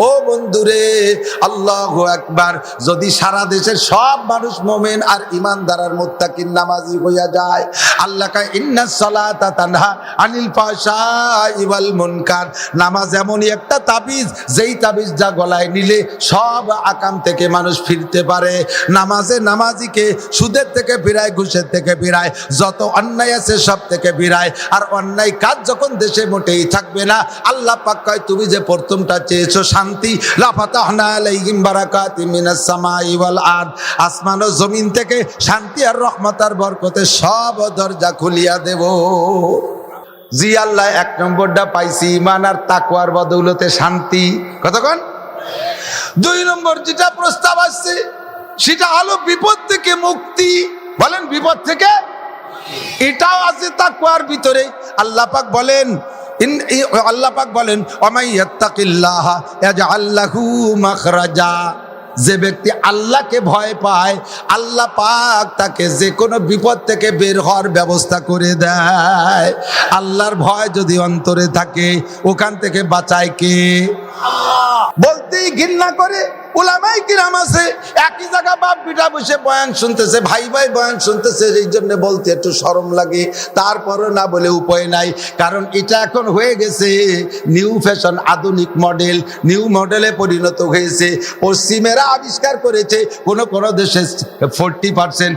ও বন্ধুরে, আল্লাহু আকবার, যদি সারা দেশের সব মানুষ মুমিন আর ঈমানদার আর মুত্তাকিন নামাজি হইয়া যায়, আল্লাহ কয় ইন্নাস সালাতা তানহা আনিল ফাহশাই ওয়াল মুনকার। নামাজ এমনই একটা তাবিজ, যেই তাবিজ যা গলায় নিলে সব আকাম থেকে মানুষ ফিরতে পারে। নামাজে নামাজিকে সুদের থেকে ফিরায়, ঘুষের থেকে ফিরায়, যত অন্যায় আছে সব থেকে ফিরায়। আর অন্যায় কাজ যখন দেশে মোটেই থাকবে না, আল্লাহ পাক কয় তুমি যে প্রথমটা চেয়েছো শান্তি, লা ফাতাহনা আলাইহিম বারাকাতিম মিনাস সামাই ওয়াল আরদ, আসমান ও জমিন থেকে শান্তি আর রহমত আর বরকতে সব দরজা খুলিয়া দেব। জি আল্লাহ, এক নম্বরটা পাইছি ঈমান আর তাকওয়ার বদৌলতে শান্তি। কতক্ষণ? 2 নম্বর যেটা প্রস্তাব আসছে সেটা হলো বিপদ থেকে মুক্তি। বলেন বিপদ থেকে, এটাও আছে তাকওয়ার ভিতরে। আল্লাহ পাক বলেন ওমাই ইয়াত্তাকিল্লাহা ইয়াজআল লাহু মাখরাজা, যে ব্যক্তি আল্লাহকে ভয় পায়, আল্লাহ পাক তাকে যে কোনো বিপদ থেকে বের হওয়ার ব্যবস্থা করে দেয়। আল্লাহর ভয় যদি অন্তরে থাকে, ওখান থেকে বাঁচায় কে? আল্লাহ। বলতেই ঘৃণা করে উলামায়ে কিরাম আছে, একই জায়গা বাপ বিটা বসে বয়ান শুনতেছে, ভাই ভাই বয়ান শুনতেছে, এই জন্য বলতে একটু শরম লাগে, তারপরও না বলে উপায় নাই। কারণ এটা এখন হয়ে গেছে নিউ ফ্যাশন, আধুনিক মডেল, নিউ মডেলে পরিণত হয়েছে। পশ্চিমেরা আবিষ্কার করেছে, কোনো দেশে 40%,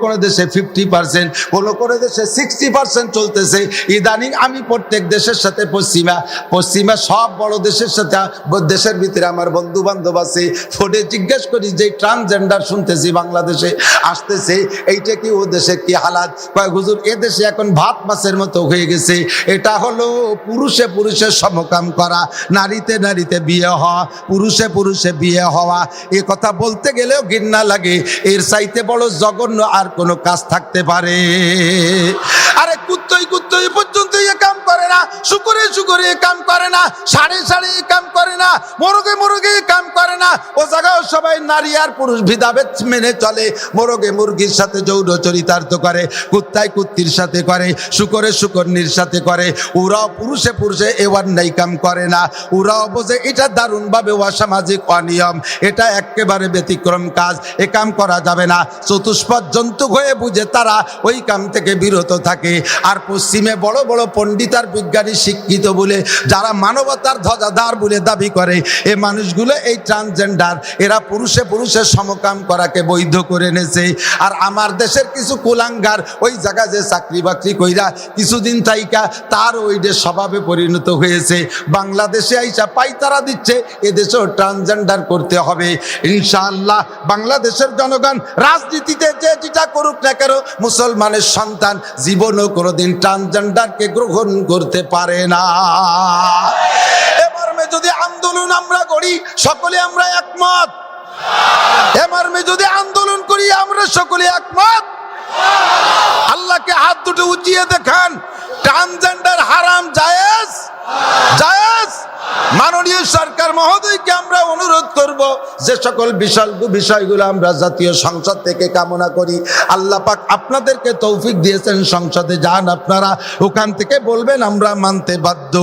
কোনো দেশে 50%, কোনো দেশে 60% চলতেছে। ইদানিং আমি প্রত্যেক দেশের সাথে পশ্চিমা সব বড় দেশের সাথে, দেশের ভিতরে আমার বন্ধু বান্ধব আছে, ফোনে জিজ্ঞেস করি যে ট্রান্সজেন্ডার শুনতেছি বাংলাদেশে আসতেছে, এইটা কি ও দেশে কি হালাত? কয় হুজুর, এ দেশে এখন ভাত মাছের মতো হয়ে গেছে। এটা হলো পুরুষে পুরুষের সমকাম করা, নারীতে নারীতে বিয়ে হওয়া, পুরুষে পুরুষে বিয়ে হওয়া। এ কথা বলতে গেলেও ঘৃণা লাগে। এর চাইতে বড় জঘন্য আর কোনো কাজ থাকতে পারে? আরে কুত্তই পর্যন্ত এ কাম করে না, শুকুরে এ কাম করে না, সাড়ে এ কাম করে না, মোরগে এ কাম করে না। ও জায়গাও সবাই নারী আর পুরুষ ভেদাভেদ মেনে চলে। মোরগে মুরগির সাথে যৌন চরিতার্থ করে, কুত্তায় কুত্তির সাথে করে, শুকরের সাথে করে। ওরাও পুরুষে এ অন্যায় কাম করে না। ওরাও বোঝে এটা দারুণভাবে অসামাজিক, অনিয়ম, এটা একেবারে ব্যতিক্রম কাজ, এ কাম করা যাবে না। চতুষ্পদ জন্তু হয়ে বুঝে তারা ওই কাম থেকে বিরত থাকে। আর পশ্চিমে বড় বড় পণ্ডিত আর বিজ্ঞানী শিক্ষিত বলে যারা মানবতার ধ্বজাধার বলে দাবি করে, এ মানুষগুলো এই ট্রান্সজেন্ডার, এরা পুরুষে সমকাম করাকে বৈধ করে এনেছে। আর আমার দেশের কিছু কুলাঙ্গার ওই জায়গায় যে চাকরি বাকরি কইরা কিছুদিন থাইকা তার ওই যে স্বভাবে পরিণত হয়েছে। বাংলাদেশে আইসা পাইতারা দিচ্ছে এদেশেও ট্রান্সজেন্ডার করতে হবে। ইনশাআল্লাহ বাংলাদেশের জনগণ রাজনীতিতে যে যেটা করুক না কেন, মুসলমানের সন্তান জীবনও কোনোদিন ট্রান্সজেন্ডারকে গ্রহণ করতে পারে না। এবার যদি আন্দোলন আমরা করি, সকলে আমরা একমত। এবার যদি আন্দোলন করি, আমরা সকলে একমত। আল্লাহকে হাত দুটো উঁচিয়ে দেখান, ট্রান্সজেন্ডার হারাম জায়েজ? জায়েজ। মাননীয় সরকার মহোদয়কে আমরা অনুরোধ করব, যে সকল বিষয়গুলো আমরা জাতীয় সংসদ থেকে কামনা করি, আল্লাহ পাক আপনাদেরকে তৌফিক দিয়েছেন, সংসদে যান আপনারা, ওখান থেকে বলবেন আমরা মানতে বাধ্য।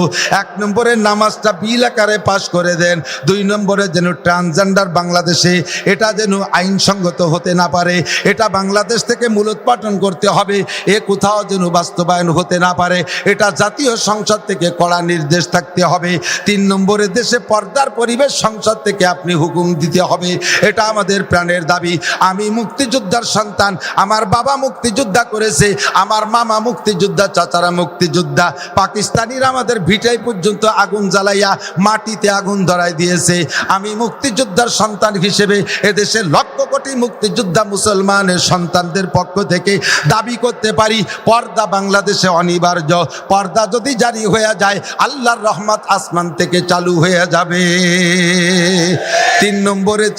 1 নম্বরে নামাজটা বিল আকারে পাশ করে দেন। 2 নম্বরে যেন ট্রান্সজেন্ডার বাংলাদেশে এটা যেন আইনসঙ্গত হতে না পারে, এটা বাংলাদেশ থেকে মূলোৎপাটন করতে হবে, এ কোথাও যেন বাস্তবায়ন হতে না পারে, এটা জাতীয় সংসদ থেকে কড়া নির্দেশ থাকতে হবে। 3 নম্বরে দেশে পর্দার পরিবেশ সংসদ থেকে আপনি হুকুম দিতে হবে, এটা আমাদের প্রাণের দাবি। আমি মুক্তিযোদ্ধার সন্তান, আমার বাবা মুক্তিযোদ্ধা করেছে, আমার মামা মুক্তিযোদ্ধা, চাচারা মুক্তিযোদ্ধা। পাকিস্তানিরা আমাদের ভিটাই পর্যন্ত আগুন জ্বালাইয়া মাটিতে আগুন ধরাই দিয়েছে। আমি মুক্তিযোদ্ধার সন্তান হিসেবে এদেশে লক্ষ কোটি মুক্তিযোদ্ধা মুসলমানের সন্তানদের পক্ষ থেকে দাবি করতে পারি, পর্দা বাংলাদেশে অনিবার্য। পর্দা যদি জারি হয়ে যায়, আল্লাহর রহমত আসমান থেকে চালু হয়ে যাবে।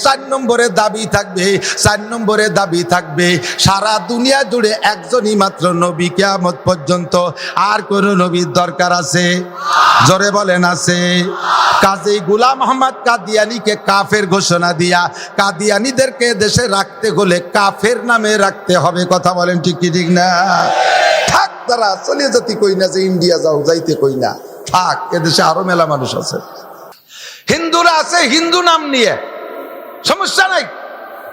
4 নম্বরে দাবি থাকবে, 4 নম্বরে দাবি থাকবে সারা দুনিয়া জুড়ে একজনই মাত্র নবী কিয়ামত পর্যন্ত। আর কোন নবীর দরকার আছে? জোরে বলেন আছে? কাজী গোলাম আহমদ কাদিয়ানীকে কাফের ঘোষণা দিয়া কাদিয়ানীদেরকে দেশে রাখতে হলে কাফের নামে রাখতে হবে। কথা বলেন ঠিক কি ঠিক না? থাক, তারা চলে যেতে কই না, যে ইন্ডিয়া যাও যাইতে কই না, থাক, এদেশে আরো মেলা মানুষ আছে। হিন্দুরা আছে হিন্দু নাম নিয়ে, সমস্যা নাই,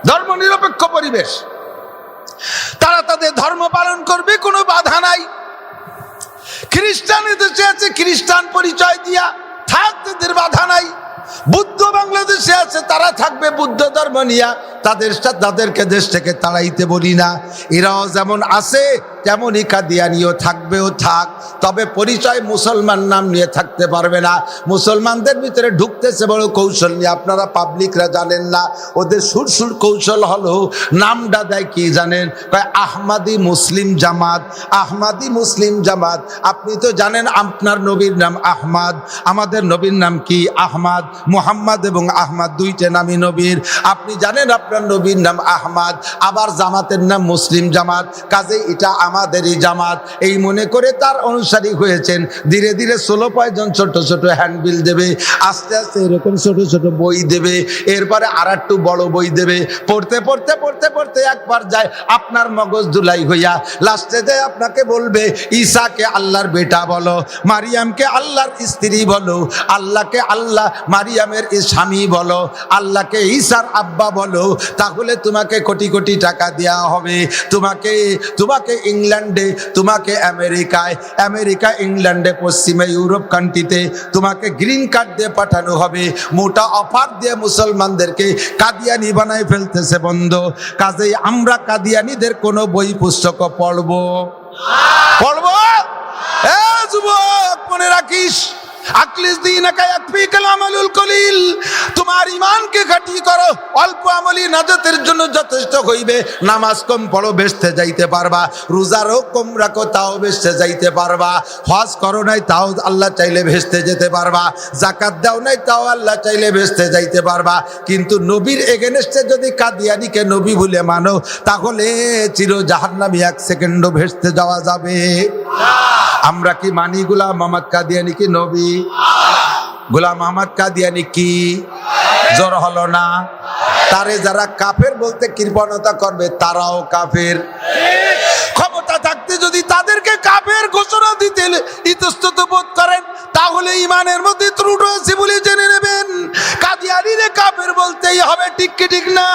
ধর্ম নিরপেক্ষ পরিবেশ, তারা তাদের ধর্ম পালন করবে, কোনো বাধা নাই। খ্রিস্টান এদেশে আছে, খ্রিস্টান পরিচয় দিয়া থাক, তাদের বাধা নাই। বুদ্ধ বাংলাদেশে আছে, তারা থাকবে বুদ্ধ ধর্ম নিয়া, তাদেরকে দেশ থেকে তাড়াইতে বলি না। এরাও যেমন আছে তেমনই কাদিয়ানিও থাকবেও থাক, তবে পরিচয় মুসলমান নাম নিয়ে থাকতে পারবে না। মুসলমানদের ভিতরে ঢুকতেছে বড় কৌশল নিয়ে, আপনারা পাবলিকরা জানেন না। ওদের সুর কৌশল হলো, নামটা দেয় কি জানেন? আহমাদি মুসলিম জামাত, আহমাদি মুসলিম জামাত। আপনি তো জানেন আপনার নবীর নাম আহমাদ, আমাদের নবীর নাম কি? আহমাদ। মুহাম্মদ এবং আহমাদ দুইটা নামই নবীর। আপনি জানেন আপনার নবীর নাম আহমাদ, আবার জামাতের নাম মুসলিম জামাত, কাজে এটা আমাদেরই জামাত, এই মনে করে তার অনুসারী হয়েছেন। ধীরে ধীরে 16 পয়জন ছোট ছোট হ্যান্ডবিল দেবে, আস্তে আস্তে এরকম ছোট ছোট বই দেবে, এরপরে আর একটু বড় বই দেবে। পড়তে পড়তে পড়তে পড়তে একবার যায় আপনার মগজ ধুলাই হইয়া, লাস্টে যায় আপনাকে বলবে ঈসাকে আল্লাহর বেটা বলো, মারিয়ামকে আল্লাহর স্ত্রী বলো, আল্লাহকে আল্লাহ মারিয়ামের স্বামী বলো, আল্লাহকে ঈসার আব্বা বলো, তাহলে তোমাকে কোটি কোটি টাকা দেওয়া হবে। তোমাকে ইংল্যান্ডে, তোমাকে আমেরিকা ইংল্যান্ডে, পশ্চিমে ইউরোপ কান্ট্রিতে তোমাকে গ্রিন কার্ড দিয়ে পাঠানো হবে। মোটা অফার দিয়ে মুসলমানদেরকে কাদিয়ানি বানায় ফেলতেছে বন্ধু। কাজেই আমরা কাদিয়ানিদের কোনো বই পুস্তক পড়বো? যুবক মনে রাখিস, তোমার ইমানকে খাঁটি করো, অল্প আমলি নাজাতের জন্য যথেষ্ট হইবে। নামাজ কম পড়ো, বেহেশতে যাইতে পারবা। রোজারও কম রাখো, তাও বেহেশতে যাইতে পারবা। হজ করো নাই, তাও আল্লাহ চাইলে বেহেশতে যেতে পারবা। যাকাত দাও নাই, তাও আল্লাহ চাইলে বেহেশতে যাইতে পারবা। কিন্তু নবীর এগেনস্টে যদি কাদিয়ানিকে নবী বলে মানো, তাহলে চির জাহান্নামী, 1 সেকেন্ডও বেহেশতে যাওয়া যাবে। আমরা কি মানি গোলাম মোহাম্মদ কাদিয়ানি কি নবী? গোলাম মোহাম্মদ কাদিয়ানি কি? জোর হলো না? তারে যারা কাফের বলতে কৃপণতা করবে, তারাও কাফের। ক্ষমতা থাকতে যদি তাদেরকে কাফের ঘোষণা দিতে ইতস্তত বোধ করেন, তাহলে ইমানের মধ্যে ত্রুটি আছে বলে জেনে নেবেন। কাদিয়ানিরে কাফের বলতেই হবে, ঠিক কি ঠিক না?